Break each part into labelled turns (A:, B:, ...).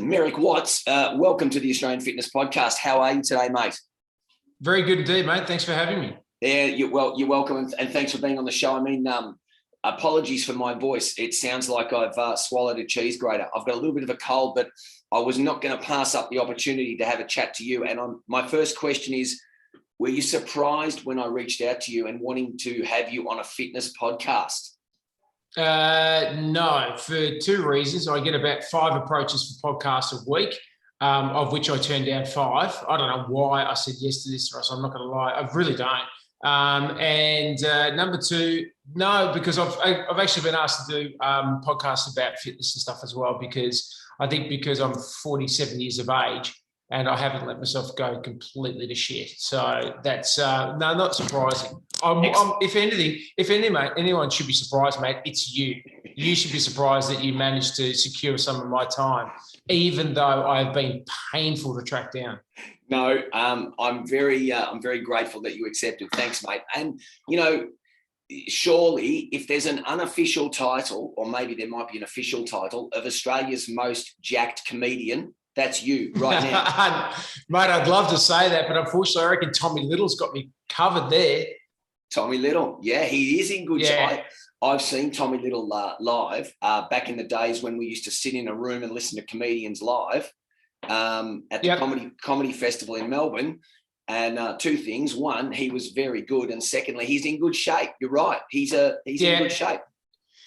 A: Merrick Watts, welcome to the Australian Fitness Podcast. How are you today, mate?
B: Very good indeed, mate. Thanks for having me.
A: Yeah, you're welcome, and thanks for being on the show. I mean, apologies for my voice. It sounds like I've swallowed a cheese grater. I've got a little bit of a cold, but I was not going to pass up the opportunity to have a chat to you. And my first question is, were you surprised when I reached out to you and wanting to have you on a fitness podcast?
B: No, for two reasons. I get about 5 approaches for podcasts a week, of which I turned down 5. I don't know why I said yes to this, Ross. I'm not going to lie. I really don't. And number 2, no, because I've actually been asked to do podcasts about fitness and stuff as well, because I'm 47 years of age and I haven't let myself go completely to shit. So that's no, not surprising. If anyone should be surprised, mate, it's you. You should be surprised that you managed to secure some of my time, even though I've been painful to track down.
A: No, I'm very grateful that you accepted. Thanks, mate. And surely if there's an unofficial title, or maybe there might be an official title of Australia's most jacked comedian, that's you right now.
B: Mate, I'd love to say that, but unfortunately I reckon Tommy Little's got me covered there.
A: Tommy Little, yeah, he is in good shape. I've seen Tommy Little live back in the days when we used to sit in a room and listen to comedians live at the comedy festival in Melbourne. And 2 things: 1, he was very good, and secondly, he's in good shape. You're right, he's in good shape.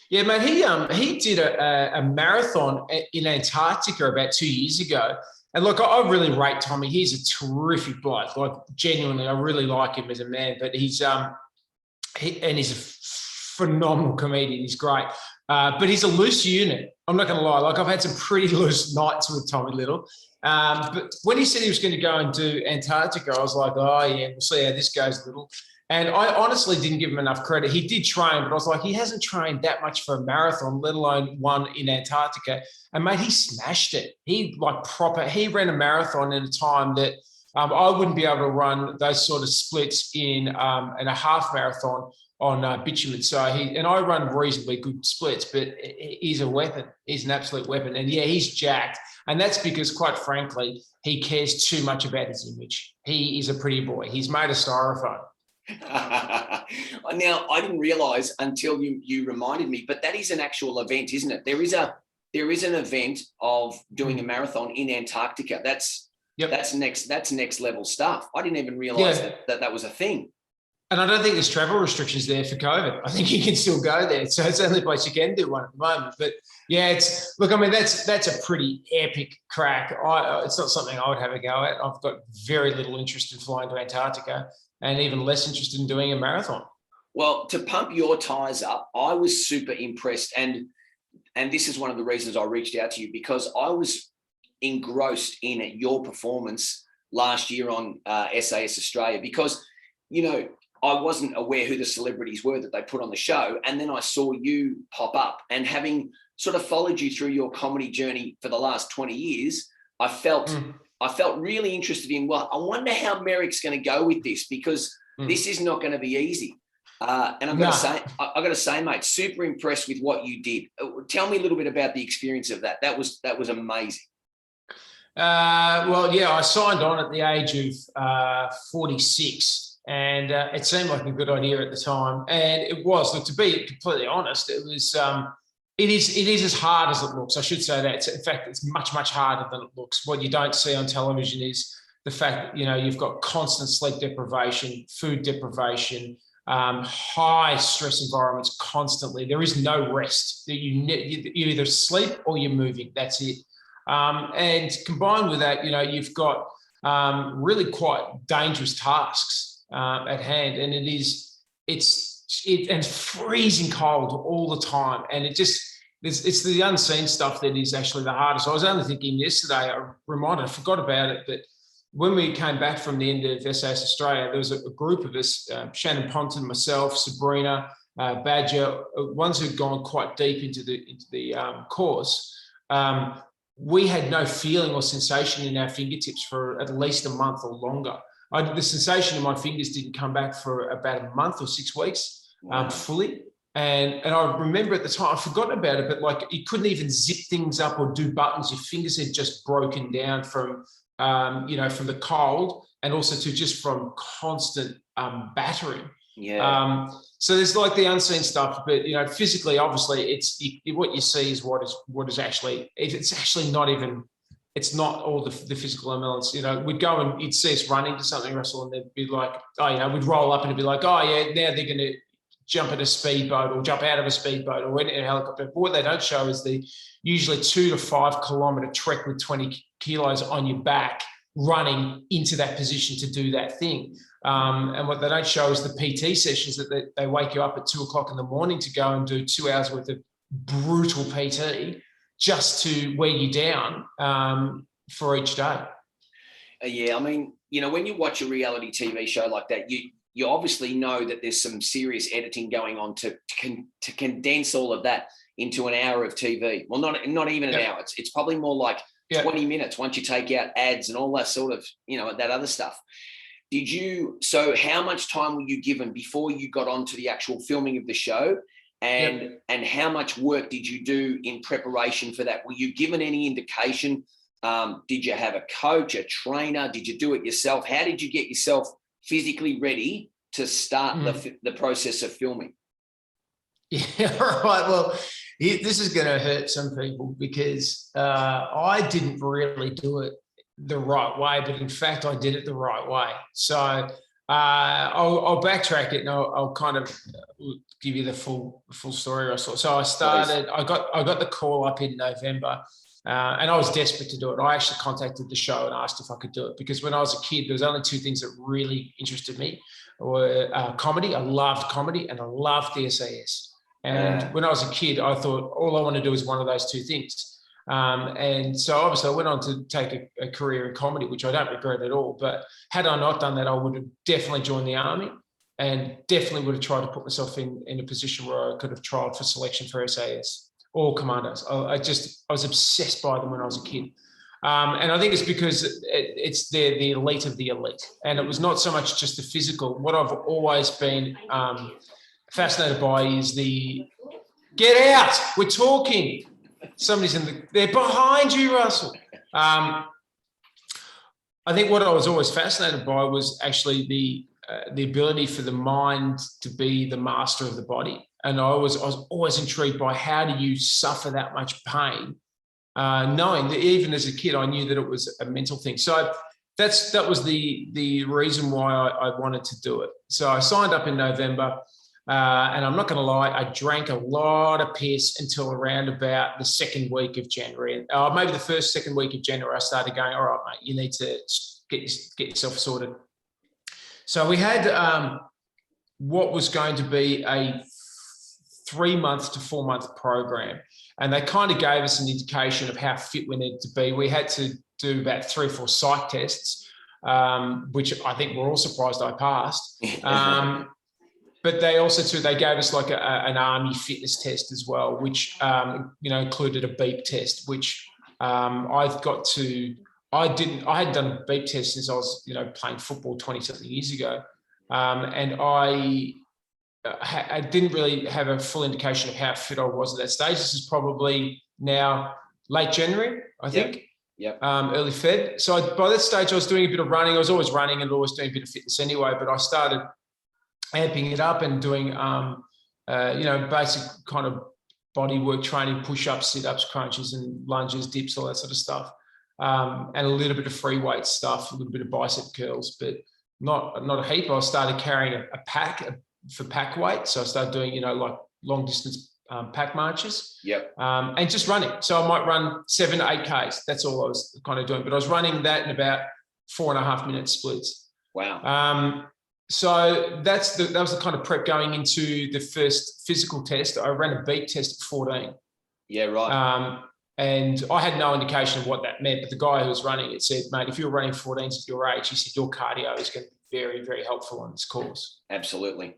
B: Yeah, mate, he did a marathon in Antarctica about 2 years ago. And look, I really rate Tommy. He's a terrific bloke. Like, genuinely, I really like him as a man. But he's a phenomenal comedian. He's great. But he's a loose unit. I'm not going to lie. Like, I've had some pretty loose nights with Tommy Little. But when he said he was going to go and do Antarctica, I was like, oh, yeah, we'll see how this goes, Little. And I honestly didn't give him enough credit. He did train, but I was like, he hasn't trained that much for a marathon, let alone one in Antarctica. And, mate, he smashed it. He ran a marathon in a time that I wouldn't be able to run those sort of splits in a half marathon on bitumen. So I run reasonably good splits, but he's a weapon. He's an absolute weapon. And, yeah, he's jacked. And that's because, quite frankly, he cares too much about his image. He is a pretty boy. He's made of styrofoam.
A: Now, I didn't realise until you reminded me, but that is an actual event, isn't it? There is an event of doing a marathon in Antarctica. That's next level stuff. I didn't even realise that was a thing.
B: And I don't think there's travel restrictions there for COVID. I think you can still go there. So it's the only place you can do one at the moment. But yeah, that's a pretty epic crack. It's not something I would have a go at. I've got very little interest in flying to Antarctica, and even less interested in doing a marathon.
A: Well, to pump your tires up, I was super impressed. And this is one of the reasons I reached out to you, because I was engrossed in your performance last year on SAS Australia, because, I wasn't aware who the celebrities were that they put on the show. And then I saw you pop up, and having sort of followed you through your comedy journey for the last 20 years, I felt really interested in, well, I wonder how Merrick's going to go with this, because this is not going to be easy. And I've got to say, mate, super impressed with what you did. Tell me a little bit about the experience of that. That was amazing.
B: Well, yeah, I signed on at the age of 46. And it seemed like a good idea at the time, and it was. Look, to be completely honest, it was. It is as hard as it looks. I should say that. In fact, it's much harder than it looks. What you don't see on television is the fact that you've got constant sleep deprivation, food deprivation, high stress environments constantly. There is no rest. You either sleep or you're moving. That's it. And combined with that, you've got really quite dangerous tasks at hand, and it's freezing cold all the time, and it's the unseen stuff that is actually the hardest. I was only thinking yesterday, I forgot about it, but when we came back from the end of SAS Australia, there was a group of us, Shannon Ponton, myself, Sabrina, Badger, ones who'd gone quite deep into the course. We had no feeling or sensation in our fingertips for at least a month or longer. The sensation in my fingers didn't come back for about a month or 6 weeks fully. And I remember at the time, I've forgotten about it, but like you couldn't even zip things up or do buttons. Your fingers had just broken down from, from the cold, and also just from constant battering.
A: Yeah.
B: So there's like the unseen stuff, but physically, obviously, what you see is what is actually. It's actually not even. It's not all the physical elements. We'd go and you'd see us running to something, Russell, and they'd be like, we'd roll up and it'd be like, oh yeah, now they're going to jump in a speedboat or jump out of a speedboat or in a helicopter. But what they don't show is the usually 2 to 5 kilometre trek with 20 kilos on your back, running into that position to do that thing. And what they don't show is the PT sessions that they wake you up at 2 o'clock in the morning to go and do 2 hours worth of brutal PT just to wear you down for each day.
A: Yeah, I mean, when you watch a reality TV show like that, you obviously know that there's some serious editing going on to condense all of that into an hour of TV. Well, not even an hour. It's probably more like 20 minutes once you take out ads and all that sort of, that other stuff. So how much time were you given before you got onto the actual filming of the show? And how much work did you do in preparation for that? Were you given any indication? Did you have a coach, a trainer? Did you do it yourself? How did you get yourself physically ready to start the process of filming?
B: Yeah, right. Well, this is going to hurt some people because I didn't really do it the right way, but in fact, I did it the right way. So I'll backtrack it and I'll kind of give you the full story, Russell. So I started. I got the call up in November. And I was desperate to do it. I actually contacted the show and asked if I could do it because when I was a kid, there was only 2 things that really interested me: were comedy. I loved comedy, and I loved the SAS. And when I was a kid, I thought all I want to do is one of those 2 things. And so obviously I went on to take a career in comedy, which I don't regret at all. But had I not done that, I would have definitely joined the army and definitely would have tried to put myself in a position where I could have tried for selection for SAS. All commandos. I was obsessed by them when I was a kid. And I think it's because it's the elite of the elite. And it was not so much just the physical. What I've always been fascinated by is get out, we're talking. Somebody's they're behind you, Russell. I think what I was always fascinated by was actually the ability for the mind to be the master of the body. And I was always intrigued by how do you suffer that much pain, knowing that even as a kid, I knew that it was a mental thing. So that was the reason why I wanted to do it. So I signed up in November, and I'm not going to lie, I drank a lot of piss until around about the 2nd week of January. Maybe the second week of January, I started going, all right, mate, you need to get yourself sorted. So we had what was going to be a 3-month to 4-month program. And they kind of gave us an indication of how fit we needed to be. We had to do about 3 or 4 psych tests, which I think we're all surprised I passed. But they gave us like an army fitness test as well, which, included a beep test, which I hadn't done a beep test since I was, playing football 20 something years ago. And I didn't really have a full indication of how fit I was at that stage. This is probably now late January, I think.
A: Yep.
B: Early Feb. So by that stage, I was doing a bit of running. I was always running and always doing a bit of fitness anyway, but I started amping it up and doing, basic kind of body work training, push-ups, sit-ups, crunches and lunges, dips, all that sort of stuff. And a little bit of free weight stuff, a little bit of bicep curls, but not a heap. I started carrying a pack for pack weight. So I started doing, like long distance pack marches.
A: Yep.
B: And just running. So I might run 7 to 8 Ks. That's all I was kind of doing. But I was running that in about 4.5 minute splits.
A: Wow.
B: So that was the kind of prep going into the first physical test. I ran a beep test at 14.
A: Yeah, right.
B: And I had no indication of what that meant. But the guy who was running it said, mate, if you're running 14s at your age, he said, your cardio is going to be very, very helpful on this course.
A: Absolutely.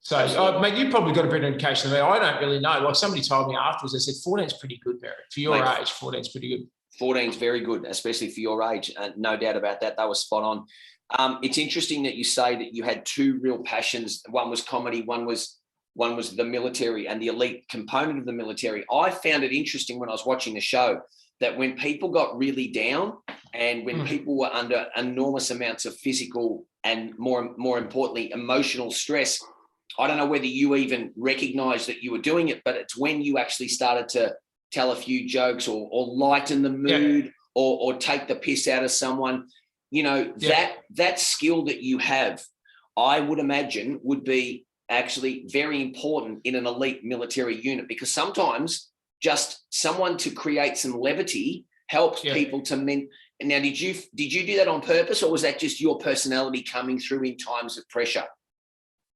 B: So, mate, you probably got a better indication than me. I don't really know. Like somebody told me afterwards, they said 14 is pretty good, Merrick. For your age, 14 is pretty good. 14
A: is very good, especially for your age. No doubt about that. That was spot on. It's interesting that you say that you had 2 real passions. One was comedy, one was one was the military and the elite component of the military. I found it interesting when I was watching the show that when people got really down and when people were under enormous amounts of physical and more importantly, emotional stress, I don't know whether you even recognized that you were doing it, but it's when you actually started to tell a few jokes or lighten the mood or take the piss out of someone, you know, that skill that you have, I would imagine would be actually very important in an elite military unit, because sometimes just someone to create some levity helps people to Now, did you do that on purpose, or was that just your personality coming through in times of pressure?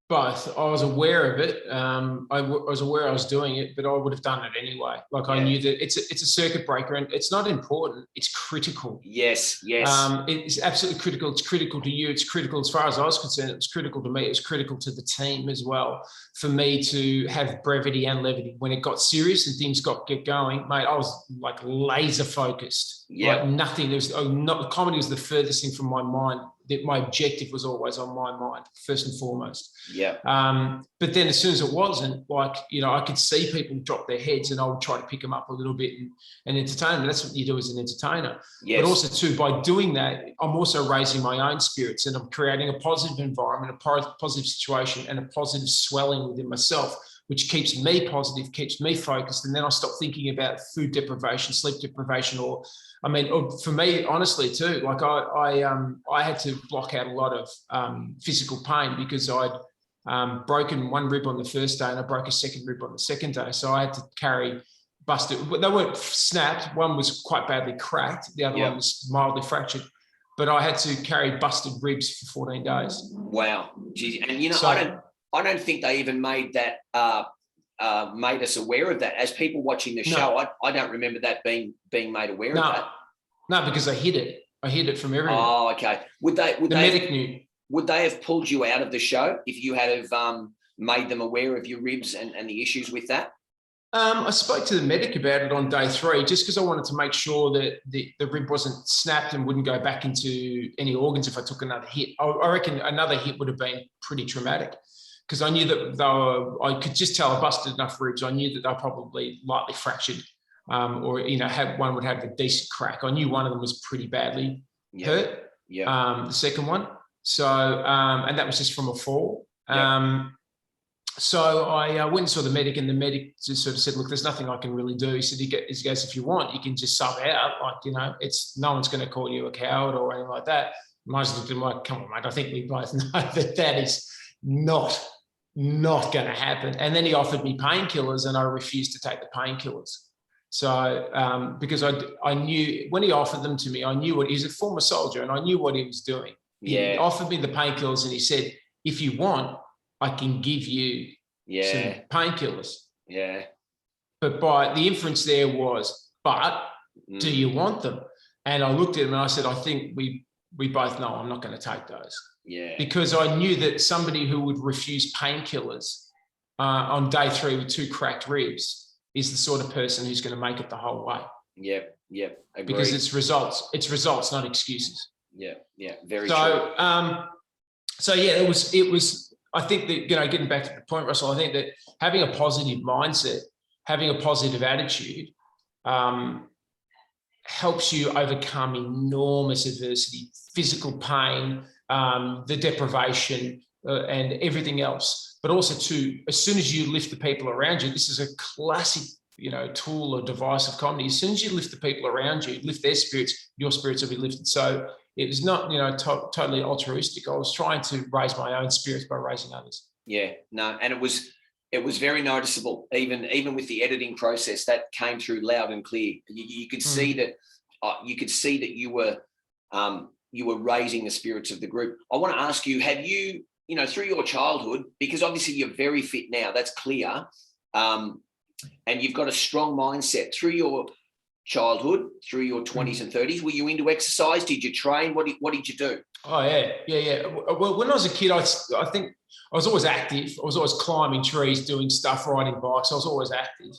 B: Both. I was aware of it. I was aware I was doing it, but I would have done it anyway. Like I knew that it's a circuit breaker, and it's not important. It's critical.
A: Yes.
B: It's absolutely critical. It's critical to you. It's critical as far as I was concerned. It was critical to me. It was critical to the team as well. For me to have brevity and levity when it got serious and things get going, mate. I was like laser focused.
A: Yeah.
B: Like nothing. Comedy was the furthest thing from my mind. That my objective was always on my mind, first and foremost.
A: Yeah.
B: But then as soon as it wasn't, like, you know, I could see people drop their heads and I would try to pick them up a little bit and entertain them. That's what you do as an entertainer.
A: Yes.
B: But also too, by doing that, I'm also raising my own spirits and I'm creating a positive environment, a positive situation and a positive swelling within myself, which keeps me positive, keeps me focused. And then I stop thinking about food deprivation, sleep deprivation, or for me, honestly, too, like I had to block out a lot of physical pain because I'd broken one rib on the first day and I broke a second rib on the second day. So I had to carry busted. They weren't snapped. One was quite badly cracked. The other one was mildly fractured. But I had to carry busted ribs for 14 days.
A: Wow. Jeez. And, you know, I don't think they even made that made us aware of that. As people watching the show, I don't remember that being made aware of that. No,
B: because I hid it. I hid it from everyone.
A: Oh, okay. The
B: medic knew.
A: Would they have pulled you out of the show if you had have made them aware of your ribs and the issues with that?
B: I spoke to the medic about it on day 3, just because I wanted to make sure that the rib wasn't snapped and wouldn't go back into any organs if I took another hit. I reckon another hit would have been pretty traumatic, because I knew that I could just tell I busted enough ribs. I knew that they were probably lightly fractured, or, you know, one would have a decent crack. I knew one of them was pretty badly hurt. Yeah. The second one. So, and that was just from a fall. So I went and saw the medic, and the medic just sort of said, look, there's nothing I can really do. He said, he goes, if you want, you can just sub out. Like, you know, no one's going to call you a coward or anything like that. I just looked at him like, come on, mate. I think we both know that is not going to happen. And then he offered me painkillers, and I refused to take the painkillers. So because I knew when he offered them to me, I knew he's a former soldier, and I knew what he was doing. He offered me the painkillers, and he said, if you want, I can give you some painkillers. Yeah. But by the inference there was, do you want them? And I looked at him and I said, I think we both know I'm not going to take those. Yeah. Because I knew that somebody who would refuse painkillers on day 3 with 2 cracked ribs is the sort of person who's going to make it the whole way. Yep. Agreed. Because it's results, not excuses. Yeah. Very true. So yeah, it was. I think that, you know, getting back to the point, Russell, I think that having a positive mindset, having a positive attitude, helps you overcome enormous adversity, physical pain, the deprivation, and everything else. But also, too, as soon as you lift the people around you, this is a classic, you know, tool or device of comedy. As soon as you lift the people around you, lift their spirits, your spirits will be lifted. So it was not, you know, totally altruistic. I was trying to raise my own spirits by raising others. Yeah, no, and it was very noticeable. Even with the editing process, that came through loud and clear. You could see that. You could see that you were raising the spirits of the group. I want to ask you: have you, you know, through your childhood, because obviously you're very fit now, that's clear, and you've got a strong mindset through your childhood, through your 20s and 30s, were you into exercise? Did you train? What did you do? Oh, yeah. Well, when I was a kid, I think I was always active. I was always climbing trees, doing stuff, riding bikes. I was always active.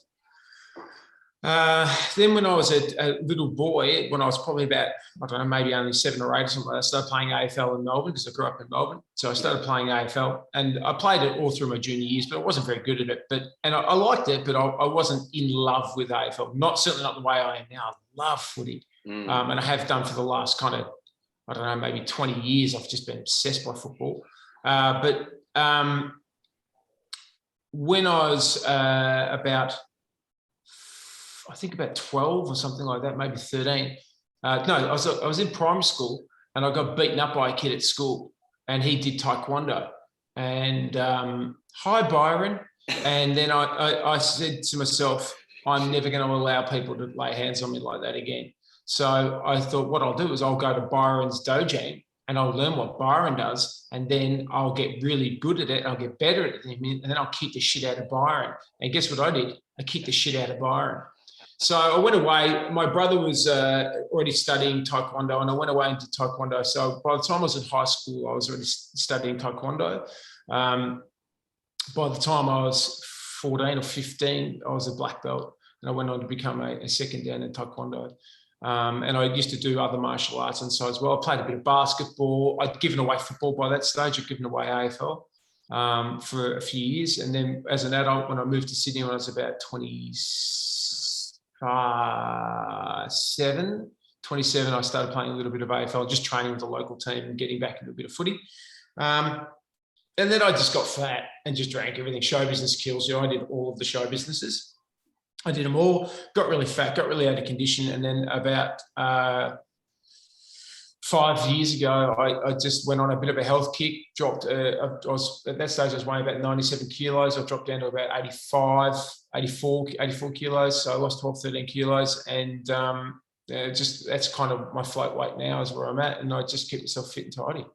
B: Then when I was a little boy, when I was probably about, I don't know, maybe only 7 or 8 or something, I started playing AFL in Melbourne because I grew up in Melbourne. So I started playing AFL and I played it all through my junior years, but I wasn't very good at it. And I liked it, but I wasn't in love with AFL. Certainly not the way I am now. I love footy. And I have done for the last kind of, I don't know, maybe 20 years. I've just been obsessed by football. When I was I think about 12 or something like that, maybe 13. I was in primary school and I got beaten up by a kid at school and he did taekwondo. And hi, Byron. And then I said to myself, I'm never going to allow people to lay hands on me like that again. So I thought what I'll do is I'll go to Byron's dojo and I'll learn what Byron does. And then I'll get really good at it. I'll get better at it. And then I'll kick the shit out of Byron. And guess what I did? I kicked the shit out of Byron. So I went away. My brother was already studying taekwondo and I went away into taekwondo. So by the time I was in high school, I was already studying taekwondo. By the time I was 14 or 15, I was a black belt and I went on to become a second dan in taekwondo. And I used to do other martial arts and so as well. I played a bit of basketball. I'd given away football by that stage. I'd given away AFL for a few years. And then as an adult, when I moved to Sydney when I was about 27, I started playing a little bit of AFL, just training with the local team and getting back into a bit of footy. And then I just got fat and just drank everything. Show business kills you. I did all of the show businesses. I did them all, got really fat, got really out of condition. And then about 5 years ago, I just went on a bit of a health kick, dropped, at that stage, I was weighing about 97 kilos. I dropped down to about 84 kilos. So I lost 12, 13 kilos. And that's kind of my float weight now is where I'm at. And I just keep myself fit and tidy.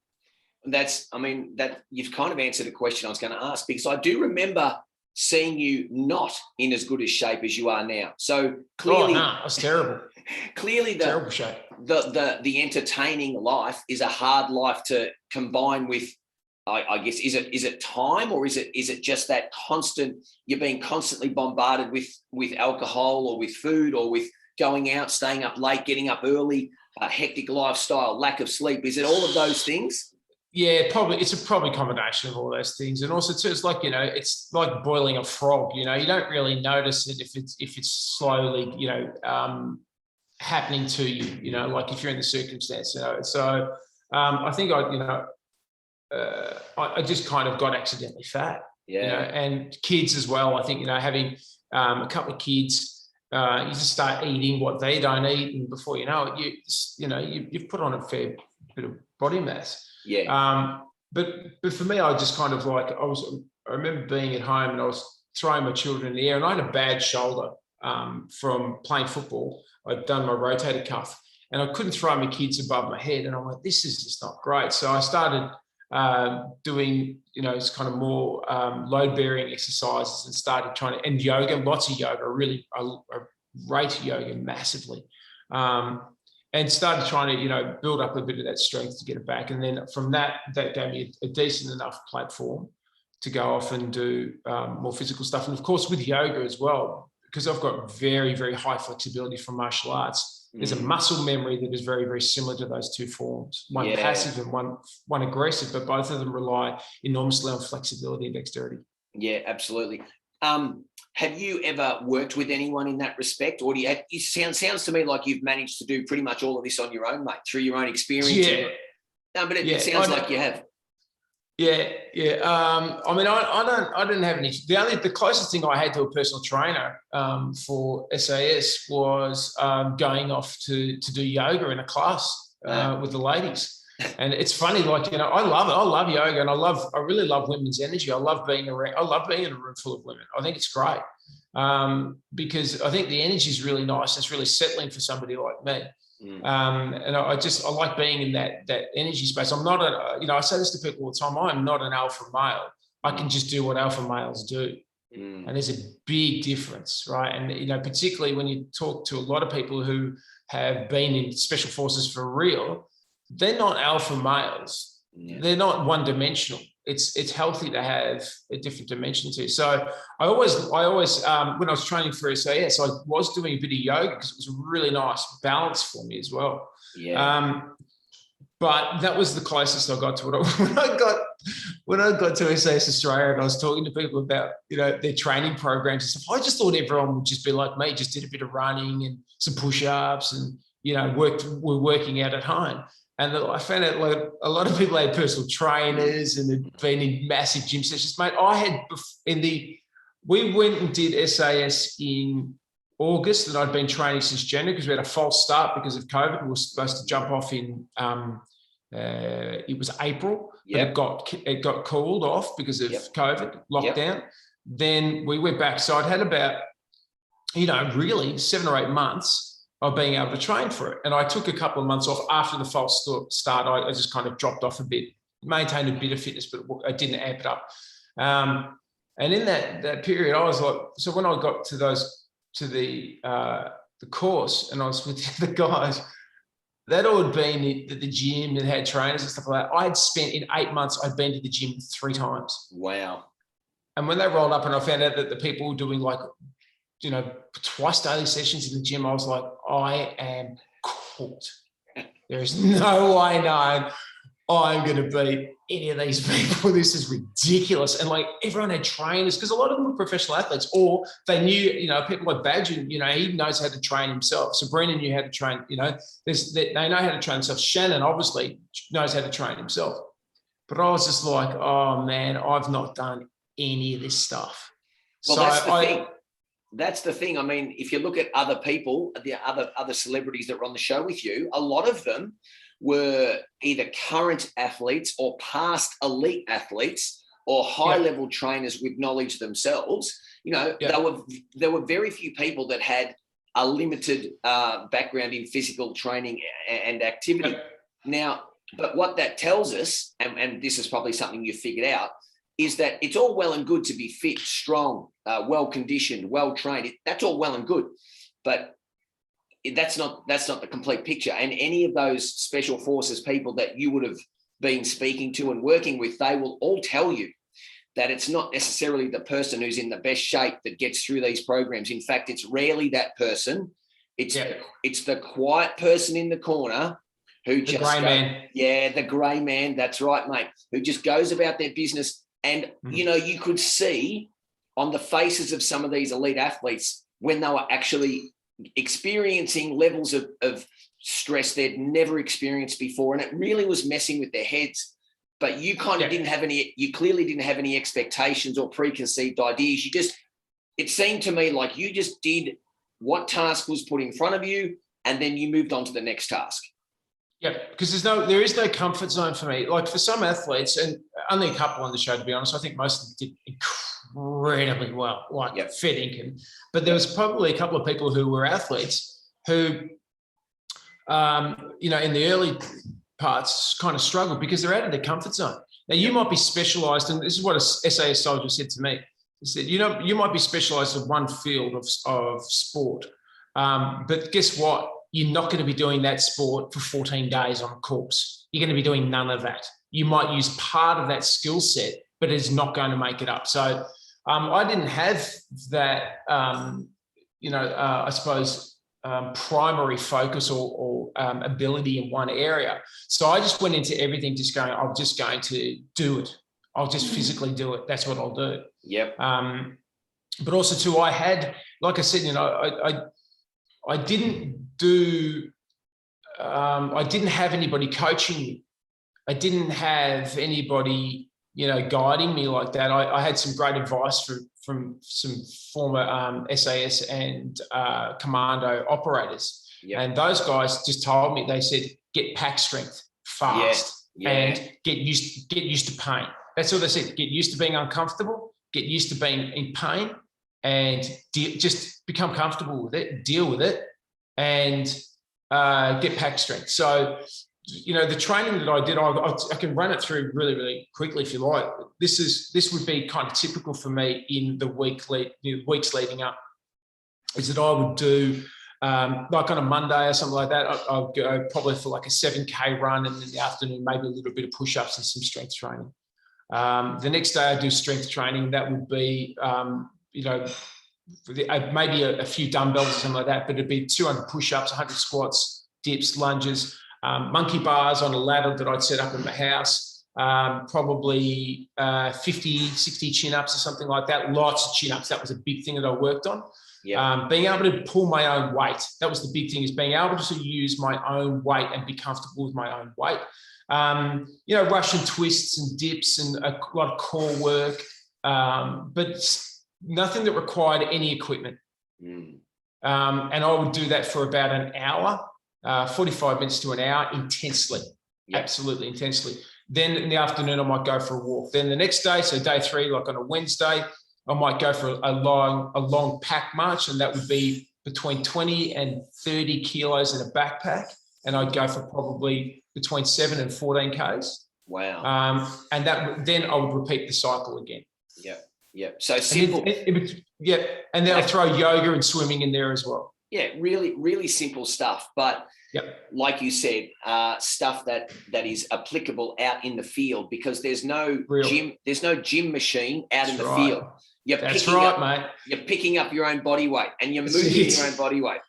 A: That you've kind of answered a question I was going to ask, because I do remember seeing you not in as good a shape as you are now. So clearly,
B: that's terrible.
A: Clearly,
B: terrible shape.
A: The entertaining life is a hard life to combine with. I guess is it time, or is it just that you're being constantly bombarded with alcohol or with food or with going out, staying up late, getting up early, hectic lifestyle, lack of sleep? Is it all of those things?
B: Yeah, probably. It's a probably combination of all those things, and also too, it's like it's like boiling a frog. You don't really notice it if it's slowly happening to you. Like if you're in the circumstance. So I think I just kind of got accidentally fat.
A: Yeah.
B: And kids as well. I think having a couple of kids, you just start eating what they don't eat, and before you know it, you've put on a fair bit of body mass.
A: Yeah.
B: But for me, I just kind of I remember being at home and I was throwing my children in the air, and I had a bad shoulder from playing football. I'd done my rotator cuff and I couldn't throw my kids above my head. And I'm like, this is just not great. So I started doing, it's kind of more load-bearing exercises and started and yoga, lots of yoga. I rate yoga massively. And started trying to, build up a bit of that strength to get it back. And then from that gave me a decent enough platform to go off and do more physical stuff. And of course, with yoga as well, because I've got very, very high flexibility from martial arts, there's a muscle memory that is very, very similar to those two forms, one passive and one aggressive, but both of them rely enormously on flexibility and dexterity.
A: Yeah, absolutely. Have you ever worked with anyone in that respect, or it sounds to me like you've managed to do pretty much all of this on your own, mate, through your own experience?
B: Yeah.
A: It sounds like you have.
B: Yeah. I didn't have any. The closest thing I had to a personal trainer for SAS was going off to do yoga in a class with the ladies. And it's funny, I love it. I love yoga, and I really love women's energy. I love being in a room full of women. I think it's great because I think the energy is really nice. It's really settling for somebody like me. And I like being in that energy space. I'm not I say this to people all the time. I'm not an alpha male. I can just do what alpha males do. And there's a big difference, right? And, particularly when you talk to a lot of people who have been in special forces for real, they're not alpha males. Yeah. They're not one-dimensional. it's healthy to have a different dimension to. So I always when I was training for SAS, I was doing a bit of yoga because it was a really nice balance for me as well.
A: Yeah.
B: But that was the closest I got to it. When I got to SAS Australia and I was talking to people about, their training programs and stuff, I just thought everyone would just be like me, just did a bit of running and some push-ups and, were working out at home. And I found out like a lot of people had personal trainers and had been in massive gym sessions. Mate, we went and did SAS in August, and I'd been training since January because we had a false start because of COVID. We were supposed to jump off in it was April,
A: Yep.
B: but it got called off because of COVID lockdown. Yep. Then we went back. So I'd had about, really 7 or 8 months of being able to train for it. And I took a couple of months off after the false start. I just kind of dropped off a bit, maintained a bit of fitness, but I didn't amp it up. And in that period, I was like, so when I got to the course and I was with the guys that all had been at the gym and had trainers and stuff like that. I had spent in 8 months, I'd been to the gym 3 times.
A: Wow.
B: And when they rolled up and I found out that the people were doing like, twice daily sessions in the gym, I was like, I am cooked. There is no way known I'm going to beat any of these people. This is ridiculous. And like everyone had trainers because a lot of them were professional athletes, or they knew, people like Badger, he knows how to train himself. Sabrina knew how to train, they know how to train themselves. Shannon obviously knows how to train himself. But I was just like, oh man, I've not done any of this stuff.
A: Well, so that's the thing. That's the thing. I mean, if you look at other people, the other celebrities that were on the show with you, a lot of them were either current athletes or past elite athletes or high-level trainers with knowledge themselves. There were very few people that had a limited background in physical training and activity. Now, but what that tells us, and this is probably something you figured out, is that it's all well and good to be fit, strong, well-conditioned, well-trained. That's all well and good, but that's not the complete picture. And any of those special forces people that you would have been speaking to and working with, they will all tell you that it's not necessarily the person who's in the best shape that gets through these programs. In fact, it's rarely that person. It's the quiet person in the corner who the grey man. That's right, mate. Who just goes about their business. And, you could see on the faces of some of these elite athletes when they were actually experiencing levels of stress they'd never experienced before. And it really was messing with their heads. But you kind of you clearly didn't have any expectations or preconceived ideas. It seemed to me like you just did what task was put in front of you and then you moved on to the next task.
B: Yeah, because there is no comfort zone for me. Like for some athletes, and only a couple on the show, to be honest, I think most of them did incredibly well, fair dinkum. But there was probably a couple of people who were athletes who, in the early parts kind of struggled because they're out of their comfort zone. Now, you might be specialised, and this is what a SAS soldier said to me. He said, you might be specialised in one field of sport, but guess what? You're not going to be doing that sport for 14 days on a course. You're going to be doing none of that. You might use part of that skill set, but it's not going to make it up. So I didn't have that, I suppose, primary focus or ability in one area. So I just went into everything just going, I'm just going to do it. I'll just physically do it. That's what I'll do.
A: Yep.
B: But also too, I had, like I said, I didn't have anybody coaching me. I didn't have anybody, guiding me like that. I had some great advice from some former SAS and commando operators. Yep. And those guys just told me, they said, get pack strength fast and get used to pain. That's all they said. Get used to being uncomfortable, get used to being in pain, and just become comfortable with it, deal with it, and get pack strength. So, the training that I did, I can run it through really, really quickly if you like. This would be kind of typical for me in the weeks leading up, is that I would do, like on a Monday or something like that, I'll go probably for like a 7K run, and in the afternoon, maybe a little bit of push-ups and some strength training. The next day I do strength training. That would be, maybe a few dumbbells or something like that, but it'd be 200 push-ups, 100 squats, dips, lunges, monkey bars on a ladder that I'd set up in my house, probably 50, 60 chin-ups or something like that. Lots of chin-ups. That was a big thing that I worked on.
A: Yeah.
B: Being able to pull my own weight. That was the big thing, is being able to use my own weight and be comfortable with my own weight. Russian twists and dips and a lot of core work, but nothing that required any equipment. And I would do that for about an hour, 45 minutes to an hour, intensely, absolutely intensely. Then in the afternoon, I might go for a walk. Then the next day, so day 3, like on a Wednesday, I might go for a long pack march, and that would be between 20 and 30 kilos in a backpack. And I'd go for probably between 7 and 14 Ks.
A: Wow.
B: And then I would repeat the cycle again.
A: Yeah. So simple.
B: And then I throw yoga and swimming in there as well.
A: Yeah, really, really simple stuff. But like you said, stuff that is applicable out in the field, because there's no gym machine out in the field.
B: That's right, mate.
A: You're picking up your own body weight and you're moving your own body weight.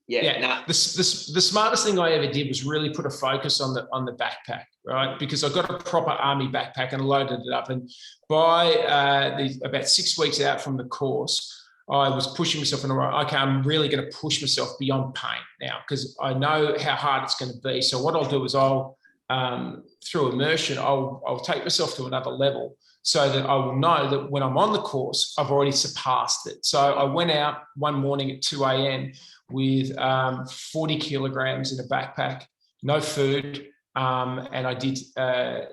B: The smartest thing I ever did was really put a focus on the backpack, right? Because I got a proper army backpack and loaded it up. And by about 6 weeks out from the course, I was pushing myself in a row. Okay, I'm really going to push myself beyond pain now, because I know how hard it's going to be. So what I'll do is through immersion, I'll take myself to another level, so that I will know that when I'm on the course, I've already surpassed it. So I went out one morning at 2 a.m. with 40 kilograms in a backpack, no food, and I did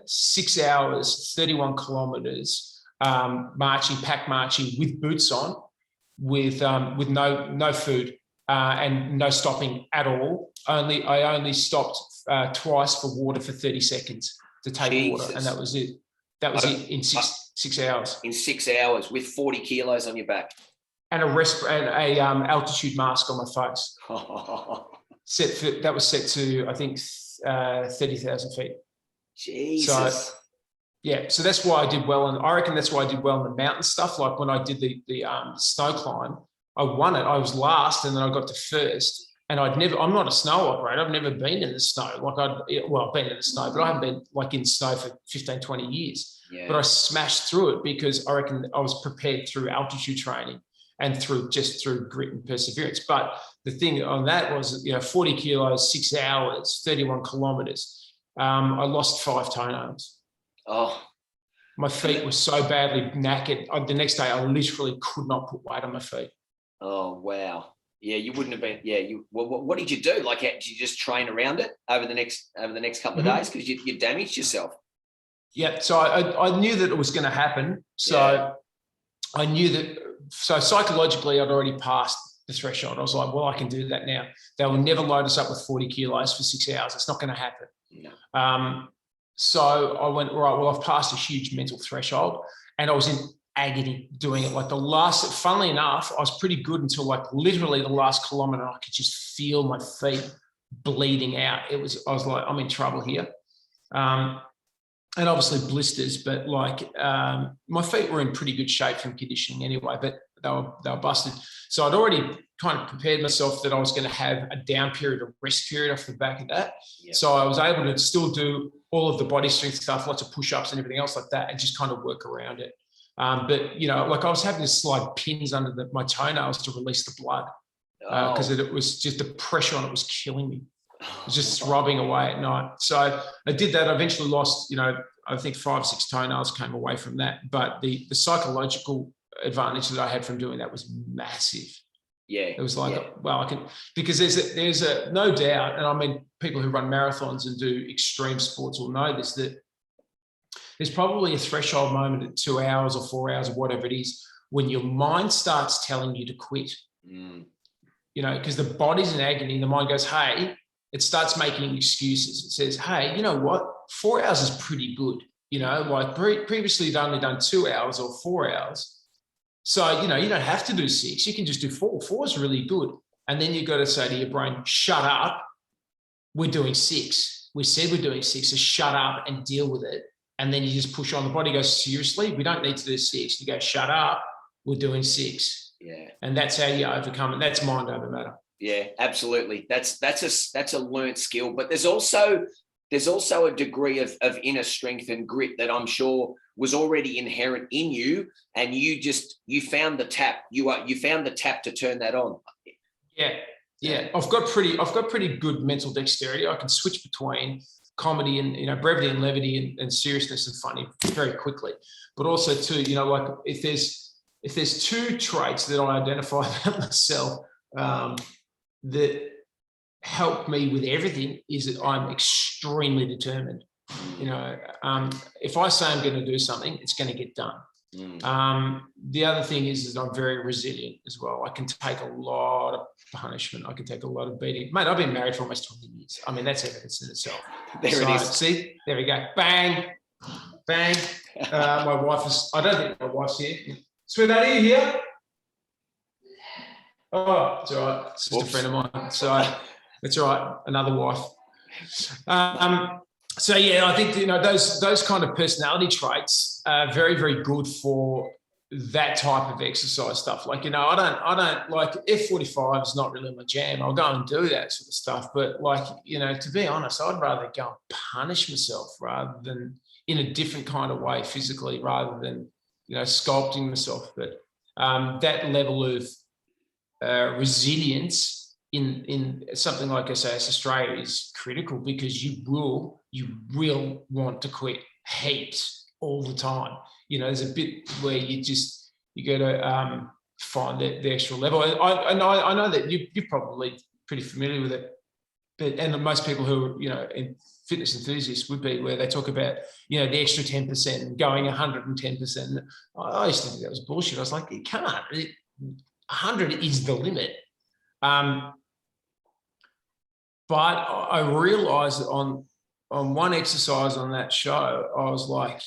B: 6 hours, 31 kilometers, pack marching with boots on, with no food and no stopping at all. I only stopped twice for water for 30 seconds to take water, and that was it. That was it in 6 hours. In 6 hours with 40 kilos on your back. And a altitude mask on my face. That was set to, I think, 30,000 feet.
A: Jesus.
B: So that's why I did well. And I reckon that's why I did well in the mountain stuff. Like when I did the snow climb, I won it. I was last, and then I got to first. And I'm not a snow operator. I've never been in the snow. I've been in the snow, but I haven't been like in snow for 15, 20 years. Yeah. But I smashed through it because I reckon I was prepared through altitude training and through grit and perseverance. But the thing on that was, 40 kilos, 6 hours, 31 kilometers. I lost 5 toenails. Oh. My feet were so badly knackered. The next day, I literally could not put weight on my feet.
A: Oh, wow. Yeah, you wouldn't have been. Yeah, what did you do? Like, did you just train around it over the next couple of days because you damaged yourself?
B: Yeah, so I knew that it was going to happen. So I knew that. So psychologically, I'd already passed the threshold. I was like, well, I can do that now. They will never load us up with 40 kilos for 6 hours. It's not going to happen. No. So I went, right, well, I've passed a huge mental threshold, and I was in agony doing it. Like funnily enough, I was pretty good until like literally the last kilometer. I could just feel my feet bleeding out. I was like, I'm in trouble here. And obviously blisters, but my feet were in pretty good shape from conditioning anyway, but they were busted. So I'd already kind of prepared myself that I was going to have a down period, a rest period off the back of that. Yep. So I was able to still do all of the body strength stuff, lots of push-ups and everything else like that, and just kind of work around it. But I was having to slide pins under my toenails to release the blood because it was just the pressure on it was killing me. It was just throbbing away at night. So I did that. I eventually lost, I think 5 or 6 toenails came away from that. But the psychological advantage that I had from doing that was massive. Yeah. It was like, well, I can, because there's a no doubt, and I mean, people who run marathons and do extreme sports will know this, that there's probably a threshold moment at 2 hours or 4 hours or whatever it is when your mind starts telling you to quit. Because the body's in agony and the mind goes, hey, it starts making excuses. It says, hey, you know what? 4 hours is pretty good. Previously you'd only done 2 hours or 4 hours. So, you don't have to do 6. You can just do 4. 4 is really good. And then you've got to say to your brain, shut up. We're doing 6. We said we're doing 6. So shut up and deal with it. and then you just push on. The body goes, seriously, we don't need to do 6. You go, shut up, we're doing 6.
A: Yeah.
B: And that's how you overcome it. That's mind over matter.
A: Yeah, absolutely. That's a learned skill, but there's also a degree of inner strength and grit that I'm sure was already inherent in you, and you found the tap. You found the tap to turn that on.
B: Yeah. I've got pretty good mental dexterity. I can switch between comedy and brevity and levity and seriousness and funny very quickly. But also too, like if there's 2 traits that I identify about myself that help me with everything, is that I'm extremely determined. If I say I'm going to do something, it's going to get done. The other thing is that I'm very resilient as well. I can take a lot of punishment. I can take a lot of beating. Mate, I've been married for almost 20 years. I mean, that's evidence in itself.
A: It is.
B: See, there we go. Bang, bang. My wife I don't think my wife's here. Sweetheart, are you here? Oh, it's all right. It's just a friend of mine. So it's all right. Another wife. So yeah, I think those kind of personality traits are very, very good for that type of exercise stuff. Like, I don't like F45 is not really my jam. I'll go and do that sort of stuff. But like, to be honest, I'd rather go and punish myself rather than in a different kind of way physically, rather than, sculpting myself. But that level of resilience in something like SAS Australia is critical, because you will want to quit heaps all the time. There's a bit where you got to find the extra level. I know that you're probably pretty familiar with it, and most people who are in fitness enthusiasts would be, where they talk about the extra 10% and going 110%. I used to think that was bullshit. I was like, you can't. 100 is the limit. But I realised that on one exercise on that show, I was like,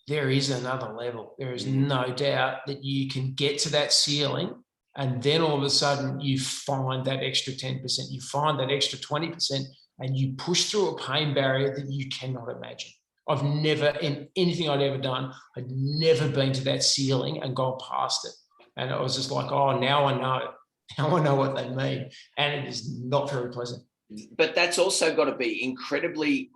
B: there is another level. There is no doubt that you can get to that ceiling, and then all of a sudden you find that extra 10%, you find that extra 20%, and you push through a pain barrier that you cannot imagine. I've never, in anything I'd ever done, I'd never been to that ceiling and gone past it. And I was just like, oh, now I know. Now I know what they mean. And it is not very pleasant.
A: But that's also got to be incredibly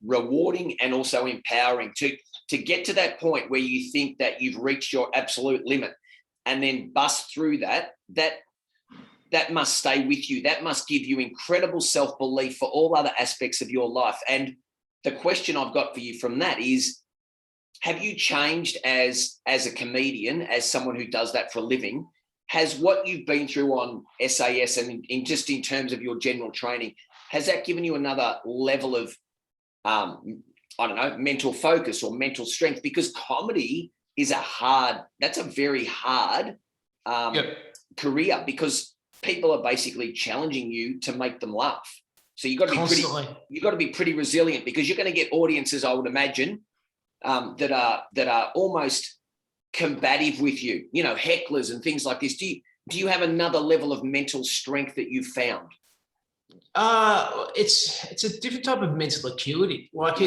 A: rewarding and also empowering to get to that point where you think that you've reached your absolute limit, and then bust through that must stay with you. That must give you incredible self-belief for all other aspects of your life. And the question I've got for you from that is, have you changed as a comedian, as someone who does that for a living? Has what you've been through on SAS and just in terms of your general training, has that given you another level of, mental focus or mental strength? Because comedy is that's a very hard career, because people are basically challenging you to make them laugh. So you've got to be pretty resilient, because you're going to get audiences, I would imagine, that are almost combative with you, hecklers and things like this. Do you have another level of mental strength that you've found?
B: It's a different type of mental acuity. Like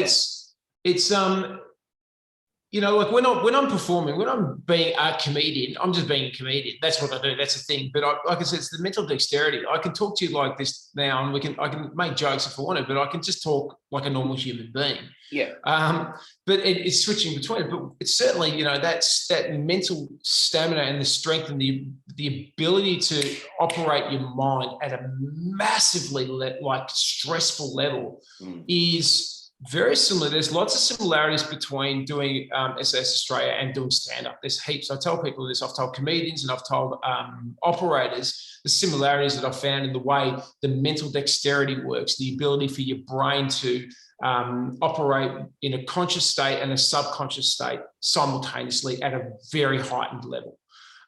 B: like when I'm performing, when I'm being a comedian, I'm just being a comedian. That's what I do. That's the thing. But like I said, it's the mental dexterity. I can talk to you like this now, and I can make jokes if I want to, but I can just talk like a normal human being.
A: Yeah.
B: But it's switching between it. But it's certainly, that's that mental stamina and the strength and the ability to operate your mind at a massively stressful level is very similar. There's lots of similarities between doing SAS Australia and doing stand-up. There's heaps. I tell people this. I've told comedians and I've told operators the similarities that I've found in the way the mental dexterity works, the ability for your brain to operate in a conscious state and a subconscious state simultaneously at a very heightened level.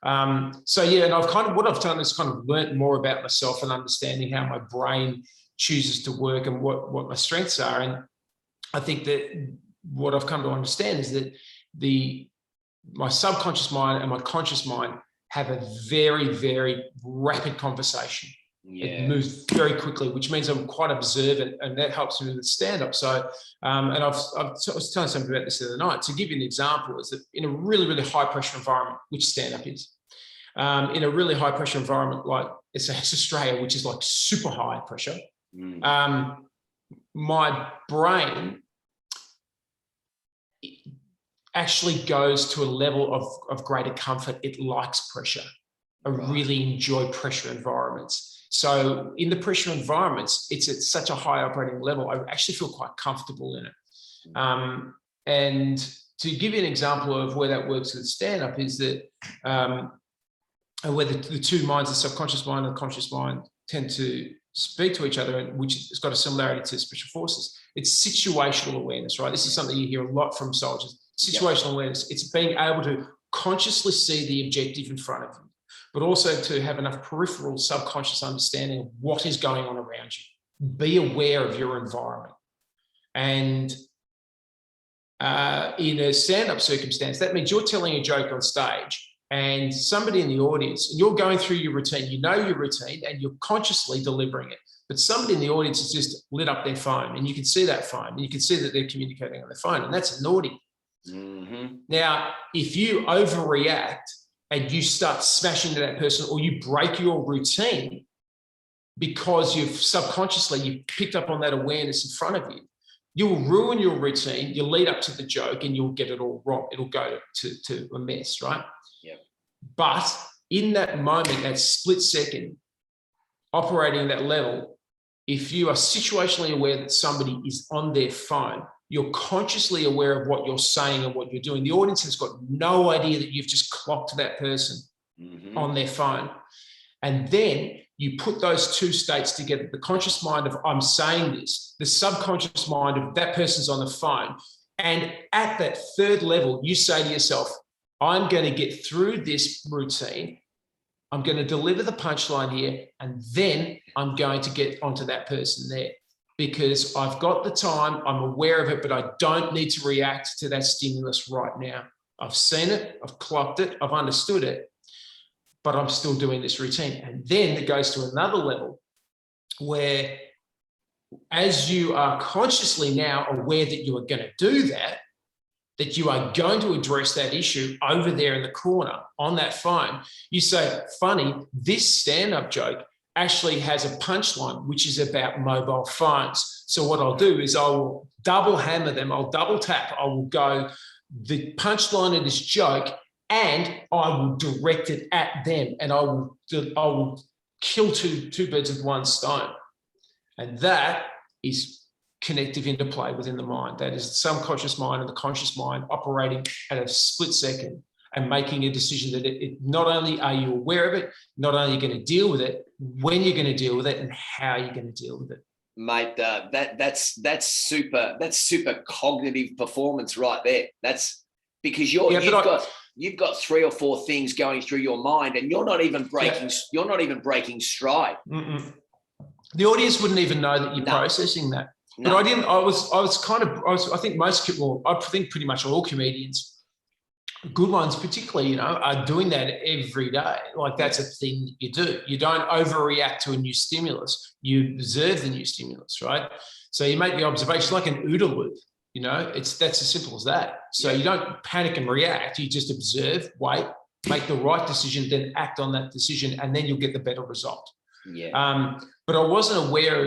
B: And what I've done is kind of learnt more about myself and understanding how my brain chooses to work and what my strengths are. And I think that what I've come to understand is that my subconscious mind and my conscious mind have a very, very rapid conversation. It moves very quickly, which means I'm quite observant, and that helps me with stand-up. So, and I was telling somebody about this the other night. To give you an example, is that in a really, really high-pressure environment, which stand-up is, in a really high-pressure environment like it's Australia, which is like super high pressure, my brain actually goes to a level of greater comfort. It likes pressure. I really enjoy pressure environments. So in the pressure environments, it's at such a high operating level, I actually feel quite comfortable in it. And to give you an example of where that works with stand-up is that where the two minds, the subconscious mind and the conscious mind, tend to speak to each other, which has got a similarity to special forces. It's situational awareness, right? This is something you hear a lot from soldiers. Situational awareness. It's being able to consciously see the objective in front of you, but also to have enough peripheral subconscious understanding of what is going on around you. Be aware of your environment. And in a stand-up circumstance, that means you're telling a joke on stage and somebody in the audience, and you're going through your routine, you know your routine, and you're consciously delivering it. But somebody in the audience has just lit up their phone, and you can see that phone, and you can see that they're communicating on their phone, and that's naughty. Now, if you overreact and you start smashing to that person, or you break your routine because you've subconsciously picked up on that awareness in front of you, you'll ruin your routine. You'll lead up to the joke and you'll get it all wrong. It'll go to a mess, right?
A: Yeah.
B: But in that moment, that split second, operating at that level, if you are situationally aware that somebody is on their phone, you're consciously aware of what you're saying and what you're doing. The audience has got no idea that you've just clocked that person on their phone. And then you put those two states together, the conscious mind of I'm saying this, the subconscious mind of that person's on the phone. And at that third level, you say to yourself, I'm going to get through this routine. I'm going to deliver the punchline here, and then I'm going to get onto that person there. Because I've got the time, I'm aware of it, but I don't need to react to that stimulus right now. I've seen it, I've clocked it, I've understood it, but I'm still doing this routine. And then it goes to another level where, as you are consciously now aware that you are going to do that, that you are going to address that issue over there in the corner on that phone, you say, funny, this stand-up joke actually has a punchline, which is about mobile phones. So what I'll do is I'll double hammer them. I'll double tap. I will go the punchline of this joke, and I will direct it at them, and I will kill two birds with one stone. And that is connective interplay within the mind. That is the subconscious mind and the conscious mind operating at a split second and making a decision that it not only are you aware of it, not only are you going to deal with it, when you're going to deal with it, and how you're going to deal with it.
A: Mate, that's super cognitive performance right there. That's because you've got three or four things going through your mind, and you're not even breaking stride.
B: The audience wouldn't even know that you're processing that. But I didn't. I think most people, I think pretty much all comedians, good ones particularly, are doing that every day. Like that's a thing that you do. You don't overreact to a new stimulus. You observe the new stimulus, right? So you make the observation like an OODA loop. That's as simple as that. So you don't panic and react. You just observe, wait, make the right decision, then act on that decision, and then you'll get the better result. Yeah. But I wasn't aware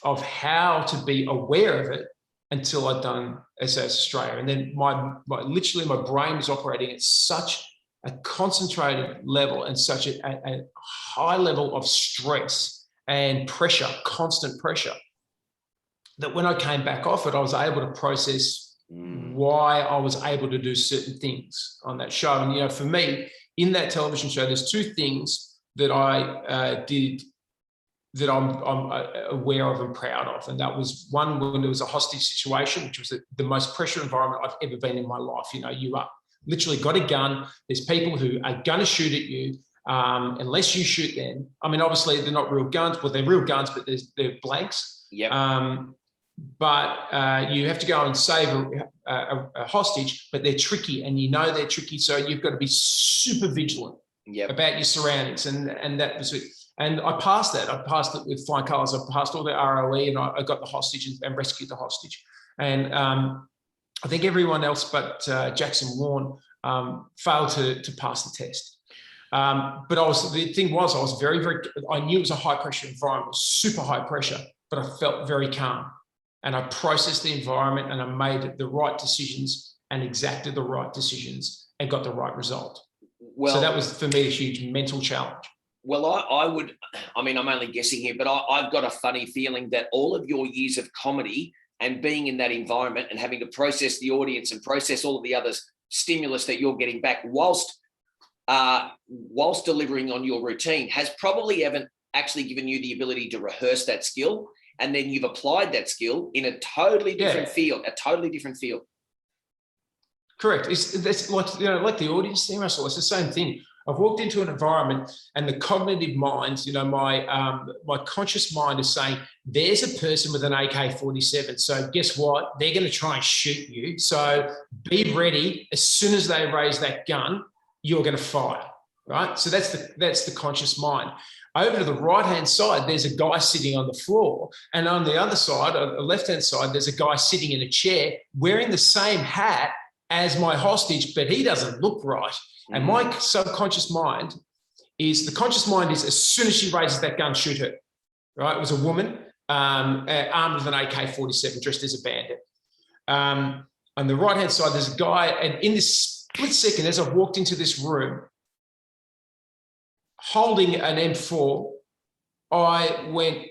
B: of how to be aware of it until I'd done SAS Australia. And then my brain was operating at such a concentrated level and such a high level of stress and pressure, constant pressure, that when I came back off it, I was able to process why I was able to do certain things on that show. And, for me, in that television show, there's two things that I did that I'm aware of and proud of. And that was one, when there was a hostage situation, which was the most pressure environment I've ever been in my life. You are literally got a gun. There's people who are going to shoot at you unless you shoot them. I mean, obviously they're not real guns. Well, they're real guns, but they're blanks. Yep. But you have to go and save a hostage, but they're tricky, and they're tricky. So you've got to be super vigilant about your surroundings. And that was it. And I passed that. I passed it with flying colours. I passed all the ROE, and I got the hostage and rescued the hostage. And I think everyone else but Jackson Warren failed to pass the test. But the thing was, I was I knew it was a high pressure environment, it was super high pressure, but I felt very calm. And I processed the environment, and I made the right decisions and exacted the right decisions and got the right result. Well, so that was, for me, a huge mental challenge.
A: Well, I mean, I'm only guessing here, but I've got a funny feeling that all of your years of comedy and being in that environment and having to process the audience and process all of the other stimulus that you're getting back whilst delivering on your routine has probably actually given you the ability to rehearse that skill. And then you've applied that skill in a totally different field,
B: Correct. That's like, like the audience thing, Russell. It's the same thing. I've walked into an environment, and the cognitive mind, my conscious mind is saying, there's a person with an AK-47. So guess what? They're going to try and shoot you. So be ready. As soon as they raise that gun, you're going to fire, right? So that's the conscious mind. Over to the right-hand side, there's a guy sitting on the floor. And on the other side, on the left-hand side, there's a guy sitting in a chair wearing the same hat as my hostage, but he doesn't look right. And my subconscious mind is, as soon as she raises that gun, shoot her, right? It was a woman armed with an AK-47, dressed as a bandit. On the right-hand side, there's a guy, and in this split second, as I walked into this room, holding an M4, I went,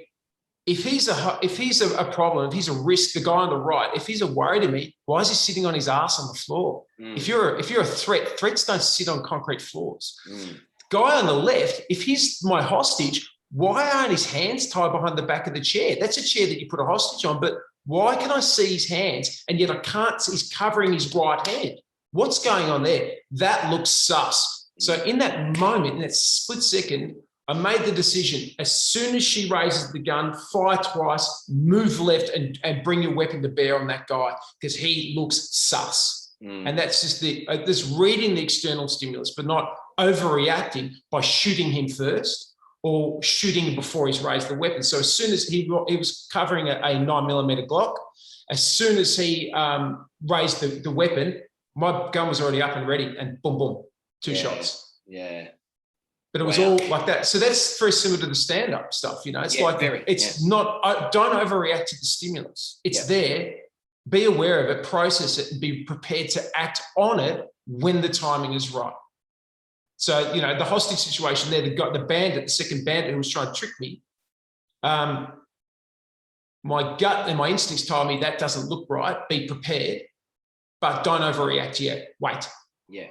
B: if he's a problem, if he's a risk, the guy on the right, if he's a worry to me, why is he sitting on his ass on the floor? If you're a threat, threats don't sit on concrete floors. The guy on the left, if he's my hostage, why aren't his hands tied behind the back of the chair? That's a chair that you put a hostage on, but why can I see his hands and yet I can't see he's covering his right hand? What's going on there? That looks sus. So in that moment, in that split second, I made the decision, as soon as she raises the gun, fire twice, move left, and bring your weapon to bear on that guy, because he looks sus. And that's just this reading the external stimulus, but not overreacting by shooting him first or shooting him before he's raised the weapon. So as soon as he was covering a 9mm Glock, as soon as he raised the weapon, my gun was already up and ready, and boom, boom, two shots.
A: Yeah.
B: But it was all like that. So that's very similar to the stand-up stuff, It's not, don't overreact to the stimulus. It's there. Be aware of it, process it, and be prepared to act on it when the timing is right. So, the hostage situation there, the second bandit who was trying to trick me, my gut and my instincts told me that doesn't look right. Be prepared, but don't overreact yet. Wait. Yeah.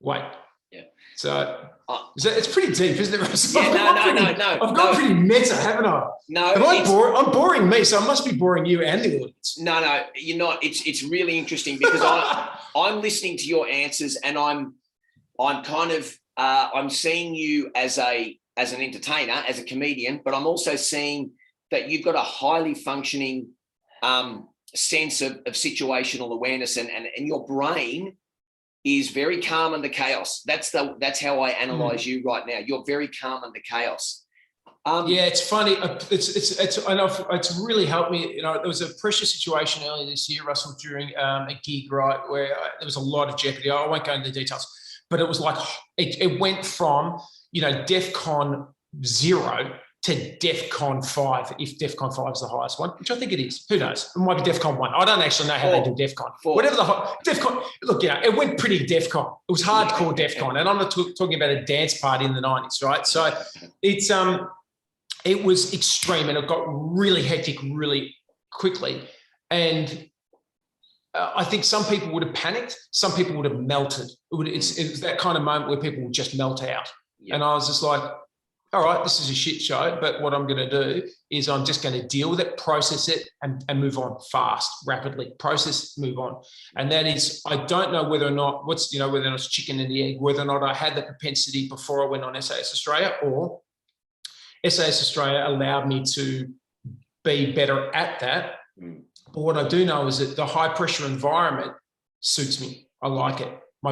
B: Wait. Yeah. So it's pretty deep, isn't it, Russell?
A: Yeah, no.
B: I've gone pretty meta, haven't I?
A: No.
B: I'm boring me, so I must be boring you and the audience.
A: No, you're not. It's really interesting because I'm listening to your answers, and I'm kind of I'm seeing you as an entertainer, as a comedian, but I'm also seeing that you've got a highly functioning sense of situational awareness, and your brain is very calm under chaos. That's how I analyze you right now. You're very calm under chaos.
B: It's funny. It's really helped me. There was a pressure situation earlier this year, Russell, during a gig, right, where there was a lot of jeopardy. I won't go into the details, but it was like it went from DEFCON 0 to DEFCON 5, if DEFCON 5 is the highest one, which I think it is. Who knows? It might be DEFCON 1. I don't actually know how they do DEFCON. Whatever DEFCON, look, it went pretty DEFCON. It was hardcore DEFCON. And I'm not talking about a dance party in the 90s, right? So it was extreme, and it got really hectic really quickly. And I think some people would have panicked. Some people would have melted. It was that kind of moment where people would just melt out. Yep. And I was just like, all right, this is a shit show, but what I'm going to do is I'm just going to deal with it, process it, and move on fast, rapidly. Process, move on. And that is, I don't know whether or not, whether or not it's chicken and the egg, whether or not I had the propensity before I went on SAS Australia, or SAS Australia allowed me to be better at that. But what I do know is that the high pressure environment suits me. I like it. My